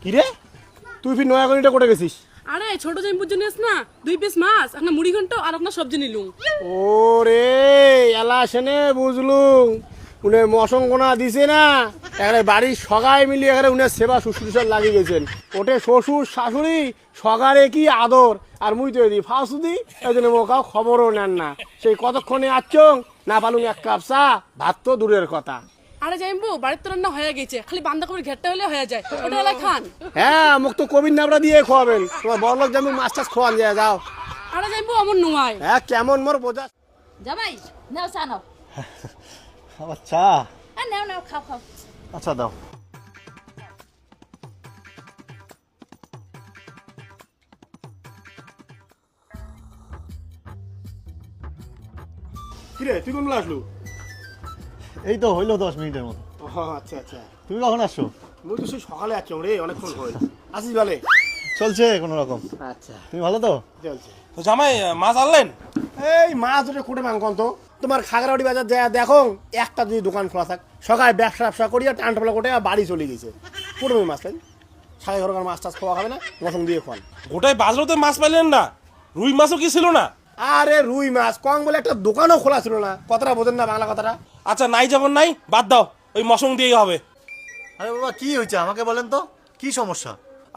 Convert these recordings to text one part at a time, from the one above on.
কিরে তুই ফির নয়াগণিটা কোটে গেছিস? আরে ছোট জাইম্পুর জন্য না 2 পিস মাছ একটা মুড়ি ঘন্ট আর একটা সবজি নিলুম। ওরে এলা সেনে বুঝলুম উনি মশঙ্গনা দিছে না এখানে বাড়ির সগাই মিলিয়ে এখানে উনি সেবা শুশ্রূষার লাগিয়ে গেছেন। ওটে শ্বশুর শাশুড়ি সগারে কি আদর আর মুই তো দিই ফাঁসু দিই এই জন্য মোকাও খবরও নেন না। সেই কতক্ষণে আসছং না পালুন এক কাপ চা ভাত তো দূরের কথা। আরে জাইম্বু বাড়ির তো রান্না হয়ে গেছে, খালি বাঁধাকপির ঘেরটা হলে হয়ে যায়, ওটা এলা খান। হ্যাঁ মুখ তো কবির নাবড়া দিয়ে খাওয়াবেন, তোমার বড় লোক যেমন মাছ টাছ খাওয়ান যায় যাও। আরে জাইম্বু আমার নুমাই। হ্যাঁ কেমন মোর বোঝা। জামাই নাও চা নাও। আবার চা? নাও নাও খাও খাও। আচ্ছা দাও। কিরে তুই কোন আসলু? এই তো হইলো 10 মিনিটের মতো। আচ্ছা আচ্ছা তুমি কখন আসছো? মুই তো সেই সকালে আসছি রে, অনেকক্ষণ হয়ে আসিস বলে। চলছে কোনো রকম। আচ্ছা তুমি ভালো তো? চলছে। তো জামাই মাছ আনলেন? এই মাছ দুটো কোটে মাংকন তো তোমার খাগড়াবাড়ি বাজার যায় দেখো একটা যদি দোকান খোলা থাক সকালে ব্যবসা করি আর টানটলা কোটে বাড়ি চলে গেছে কোটে মাছ খাই সাড়ে ঘর মাছ টাছ খাওয়া খাবে না মশন দিয়ে খান। গোটায় বাজারতে মাছ পাইলেন না? রুই মাছও কি ছিল না? আরে রুই মাছ কম বলে একটা দোকানও খোলা ছিল না, কথাটা বোঝেন না বাংলা কথাটা। আচ্ছা নাই যখন নাই বাদ দাও, ওই মশং দিয়েই হবে। আরে বাবা কি হয়েছে আমাকে বলেন তো, কি সমস্যা?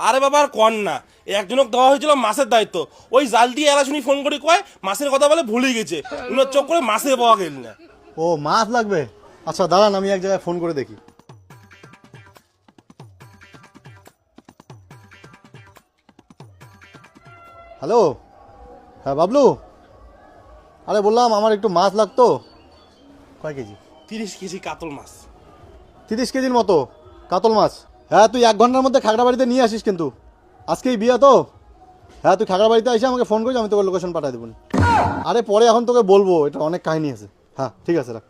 আরে বাবা আর কন না, একজনক দেওয়া হয়েছিল মাছের দায়িত্ব, ওই জাল দিয়ে এলা শুনি ফোন করে কয় মাছের কথা বলে ভুলে গেছে, উনার চোখ করে মাছের পাওয়া গেল না। ও মাছ লাগবে? আচ্ছা দাঁড়ান আমি এক জায়গায় ফোন করে দেখি। হ্যালো, হ্যাঁ বাবলু, আরে বললাম আমার একটু মাছ লাগতো। কয় কেজি? 30 কেজি কাতল মাছ। 30 কেজির মতো কাতল মাছ? হ্যাঁ তুই 1 ঘন্টার মধ্যে খাগড়াবাড়িতে নিয়ে আসিস কিন্তু, আজকেই বিয়া তো। হ্যাঁ তুই খাগড়াবাড়িতে এসে আমাকে ফোন করিস, আমি তোকে লোকেশন পাঠিয়ে দেবো। আরে পরে এখন তোকে বলবো, এটা অনেক কাহিনী আছে। হ্যাঁ ঠিক আছে রাখ।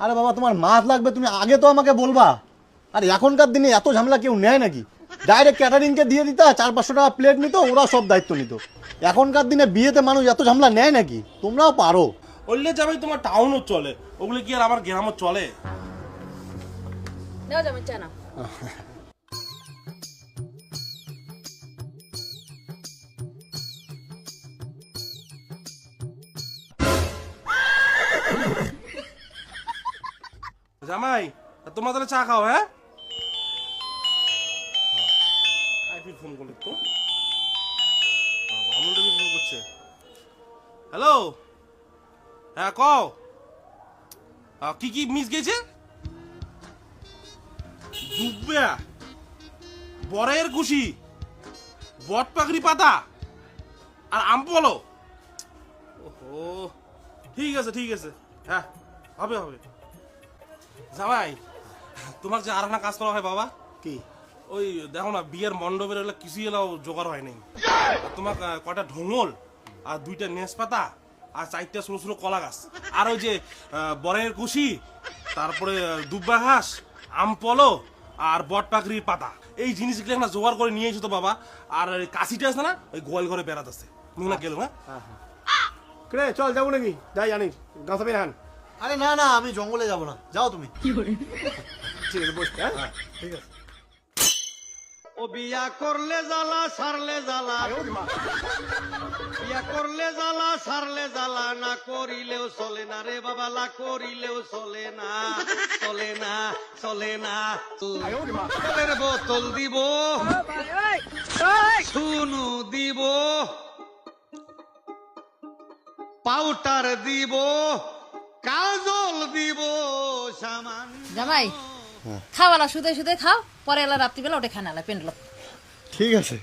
আরে বাবা তোমার মাছ লাগবে, তুমি আগে তো আমাকে বলবা। আর এখনকার দিনে এত ঝামেলা কেউ নেয় নাকি? ডাইরেক্ট ক্যাটারিংকে দিয়ে দিতা, 400-500 টাকা প্লেট নিত, ওরা সব দায়িত্ব নিত। এখনকার দিনে বিয়েতে মানুষ এত ঝামেলা নেয় নাকি? তোমরাও পারো। বললে জামাই তোমার টাউনও চলে, ওগুলো কি আর আমার গ্রামও চলে? নাও জামাই চা নাও। জামাই তোমার তাহলে চা খাও। হ্যাঁ ফোন করলে তো ফোন করছে। হ্যালো, হ্যাঁ কও কি কি মিস গেছে? দুব্বা, বরের কুশি, বট পাখরি পাতা আর আম বলো। ওহো ঠিক আছে ঠিক আছে, হ্যাঁ হবে হবে। জামাই তোমার যে আর একটা কাজ করা হয় বাবা। কি? ওই দেখো না বিয়ের মণ্ডপের এগুলো কিছুই এলাও জোগাড় হয় নাই। তোমার কয়টা ঢোঙল আর 2টা নেস পাতা আর 4টা ছোট ছোট কলা গাছ আর ওই যে বরের কুশি, তারপরে দুব্বা ঘাস, আম পলো আর বট পাকড়ির পাতা, এই জিনিসগুলো না জোগাড় করে নিয়ে এসো তো বাবা। আর ওই কাশিটা আছে না, ওই গোয়াল ঘরে বেড়াতে আছে, তুমি না গেলো। হ্যাঁ রে চল যাবো নাকি? যাই জানিস গাছা বের হান। আরে না না আমি জঙ্গলে যাব না, যাও তুমি। ঠিক আছে বস। হ্যাঁ ঠিক আছে। ও বিয়া করলে জ্বালা সারলে জ্বালা, বিয়া করলে জ্বালা সারলে জ্বালা, না করিলেও চলে না রে বাবা, না করিলেও চলে না, চলে না চলে না। জলের বোতল দিব, শুনু দিব, পাউডার দিব, কাজল দিব, সামান। জামাই খাওয়ালা শুধু শুধু খাও, পরে এলা রাত্রিবেলা ওটা খানালা পেন্ডল। ঠিক আছে।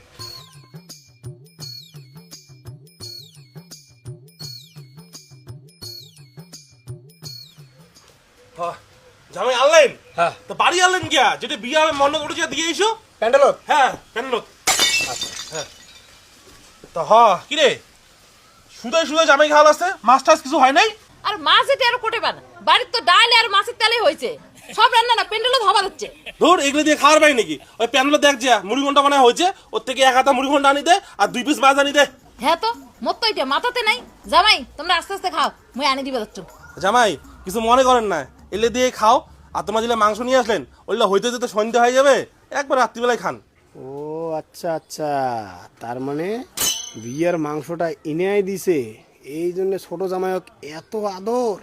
জামাই আনলেন? হ্যাঁ। তো বাড়ি আনলেন গিয়া, যেটা বিয়ে হবে মণ্ডপ উঠে দিয়ে এসো প্যান্ডেলত। হ্যাঁ প্যান্ডেলত। হ্যাঁ তো হ্যাঁ কিরে সুদাই সুদাই জামাই খাওয়া আছে, মাছ টাছ কিছু হয় নাই? আর মাছ এটা আর কোটে বানা, বাড়ির তো ডাল আর মাছের তেলে হয়েছে, সব রান্না না পেন্ডেলত হবা হচ্ছে। ধর এগুলো দিয়ে খাওয়ার পাই নাকি? ওই প্যান্ডেলত দেখ যা মুড়ি ঘন্টা বানায় হয়েছে, ওর থেকে 1 হাতা মুড়ি ঘন্টা আনি দে আর 2 পিস মাছ আনি দে। হ্যাঁ তো মত তো এটা মাথাতে নাই। জামাই তোমরা আস্তে আস্তে খাও, মুই আনি দিবে যাচ্ছ। জামাই কিছু মনে করেন না, এলে দিয়ে খাও। আর তোমার যেটা মাংস নিয়ে আসলেন ওইগুলো হইতে যেতে সন্ধ্যা হয়ে যাবে, একবার রাত্রিবেলায় খান। ও আচ্ছা আচ্ছা, তার মানে বিয়ের মাংসটা ইনেই দিছে, এই জন্য ছোট জামাইক এত আদর।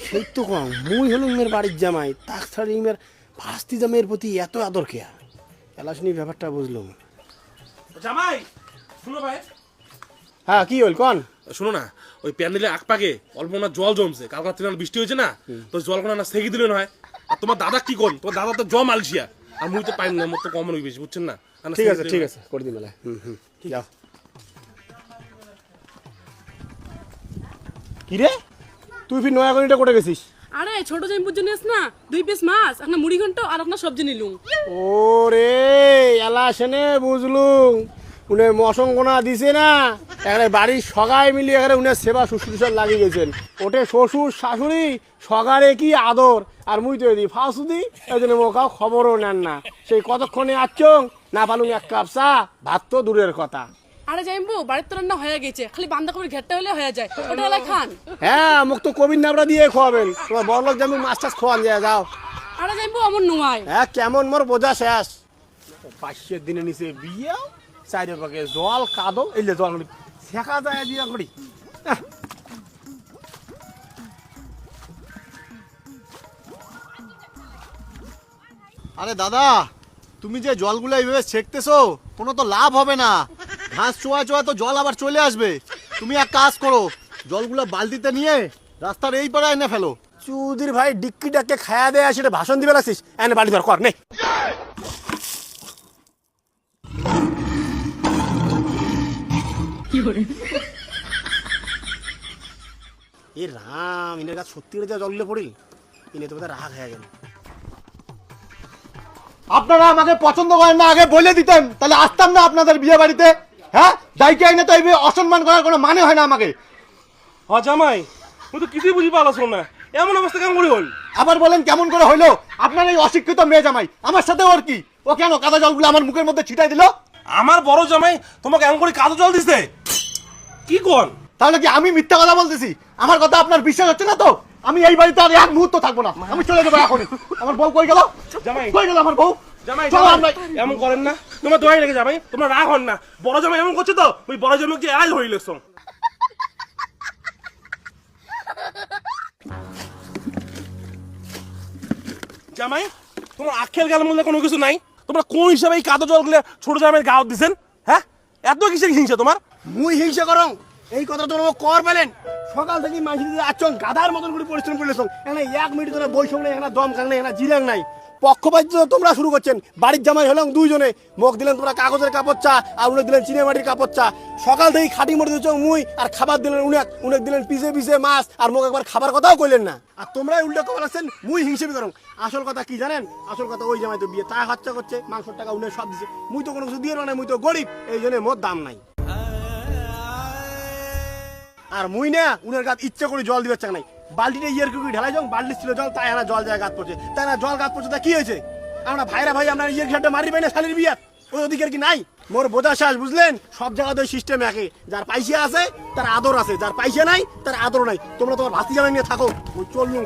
সেই তো কম, মুই হলো ইমের বাড়ির জামাই, তাক ছাড়া ইমের ভাস্তি জামাইয়ের প্রতি এত আদর কেয়া। এলাশনি ব্যাপারটা বুঝলাম। জামাই শুনো ভাই, হ্যাঁ কি হল কন? শোনো না, ওই প্যান্ডেলের আকপাকে অল্প না জল জমছে, কালকে রাত্রে না বৃষ্টি হয়েছে না, তো জল কোনো না সেকে দিলে হয়। আর তোমার দাদা কি কোন, তোমার দাদা তো জম আলসিয়া, আর মুই তো পাই না, মোর তো কম অনেক বেশি, বুঝছেন না? ঠিক আছে ঠিক আছে, করে দিন মেলা। যাও। কি রে, তুই ফির নয়া গণিটা করে গেছিস? আরে ছোট জাইম্পুর জন্য না 2 পিস মাছ, একটা মুড়ি ঘন্ট আর আপনার সবজি নিলুম। ও রে এলা সেনে বুঝলুম, উনি মশঙ্গনা দিছে না, এখানে বাড়ির সগাই মিলিয়ে এখানে উনি সেবা শুশ্রূষার লাগিয়ে গেছেন। ওটে শ্বশুর শাশুড়ি সগারে কি আদর, আর মুই তো দিই ফাঁসুদি, এই জন্য মোকাও খবরও নেন না। সেই কতক্ষণে আসছং না পালুম এক কাপ চা, ভাত তো দূরের কথা। আরে জাইম্বু বাড়ির তো রান্না হয়ে গেছে, খালি বান্ধাকপির ঘেরটা হলে হয়ে যায়, ওটা এলাই খান। হ্যাঁ মুখ তো কবির নাবড়া দিয়ে খোয়াবেন, তোমার বড়লোক যেমন মাছ টাছ খোয়ান যায়। যাও। আরে জাইম্বু আমার নুয়ায়। হ্যাঁ কেমন মোর বোঝা শেষ। 500 দিনে নিচে বিয়ে, চাইরে পাকে জল কাদো, এলে জল শেখা যায় বিয়া করি। আরে দাদা, তুমি যে জলগুলো এইভাবে ছেঁকতেছো, কোনো তো লাভ হবে না। ঘাস চোয়া চোয়া তো জল আবার চলে আসবে। তুমি এক কাজ করো, জলগুলো বালতিতে নিয়ে রাস্তার এই পাড়ে এনে ফেলো। চুদির ভাই ডিক্কিটাকে খায়া দেয়, সেটা ভাষণ দিবে লাগছিস, এনে বাড়ি ধর কর নে। এ রাম, ইনের গাছ সত্যি করে যা জল পড়িল, ইনে তো বোধহয় রাগ হয়ে গেল। আপনারা আমাকে পছন্দ করেন না, আগে বলে দিতেন, তাহলে আসতাম না আপনাদের বিয়ে বাড়িতে। হ্যাঁ, যাইকে আইনে তো এইভাবে অসম্মান করার কোনো মানে হয় না আমাকে। হ্যাঁ জামাই, মুই তো কিছুই বুঝি পারলাম না, এমন অবস্থা কেমন করে হল? আবার বলেন কেমন করে হইলো? আপনার এই অশিক্ষিত মেয়ে জামাই আমার সাথে ওর কি? ও কেন কাদা জলগুলো আমার মুখের মধ্যে ছিটাই দিল? আমার বড় জামাই তোমাকে এমন করে কাদো জল দিছে? কি কোন? তাহলে কি আমি মিথ্যা কথা বলতেছি? আমার কথা আপনার বিশ্বাস হচ্ছে না তো? আমি এই বাড়িতে আর এক মুহূর্ত থাকবো না, আমি চলে যাবো এখনই। আমার বউ কই গেল? জামাই কই গেল আমার বউ? জামাই চলো আমরা। এমন করেন না, তোমার দোয়াই লেগে জামাই, তোমরা রাগ হন না। বড় জামাই এমন করছে তো, ওই বড় জামাইকে আজ হয়ে লেগছ। জামাই তোমার আখের গালের মধ্যে কোনো কিছু নাই? তোমরা কোন হিসাবে এই কাদো জলগুলো ছোট জামাইয়ের গাও দিছেন? হ্যাঁ, এত কিসের হিংসা তোমার? মুই হিংসা করং, এই কথা তোর কর পেলেন। সকাল থেকে মাঝে আচং গাধার মতন করে পরিশ্রম করে লেছং, এখানে 1 মিনিট ধরে বৈষম নেই, এখানে দম কাং নেই, এখানে জিরাং নাই। পক্ষপাত তোমরা শুরু করছেন। বাড়ির জামাই হলাম দুইজনে, মুখ দিলেন তোমরা কাগজের কাপড় চা, আর উনি দিলেন চিনে মাটির কাপড় চা। সকাল থেকে খাটি মরে দিচ্ছ মুই, আর খাবার দিলেন উনি দিলেন পিছে পিছে মাছ, আর মুখ একবার খাবার কথাও কইলেন না। আর তোমরাই উল্টো খবর আছেন, মুই হিংসেবি করং। আসল কথা কি জানেন? আসল কথা ওই জামাই তো বিয়ে তা খরচা করছে, মাংসের টাকা উনি সব দিছে, মুই তো কোনো কিছু দিয়ে না, মুই তো গরিব, এই জন্য মোর দাম নাই। আর মুই না উনার গাত ইচ্ছা করে জল দিবে চাক নাই, বালতিটা ইয়ের কুকুর ঢালাই যাও, বালতি ছিল জল, তাই না জল যায় গাত পড়ছে, তাই না জল গাত পড়ছে, তা কি হয়েছে? আমরা ভাইরা ভাই আমরা ইয়ের ঘাটে মারি পাই না শালির বিয়াত, ওই অধিকার কি নাই? মোর বোঝা শেষ, বুঝলেন? সব জায়গাতে ওই সিস্টেম একে, যার পয়সা আছে তার আদর আছে, যার পয়সা নাই তার আদর নাই। তোমরা তোমার ভাস্তি জামাই নিয়ে থাকো, ওই চলুন।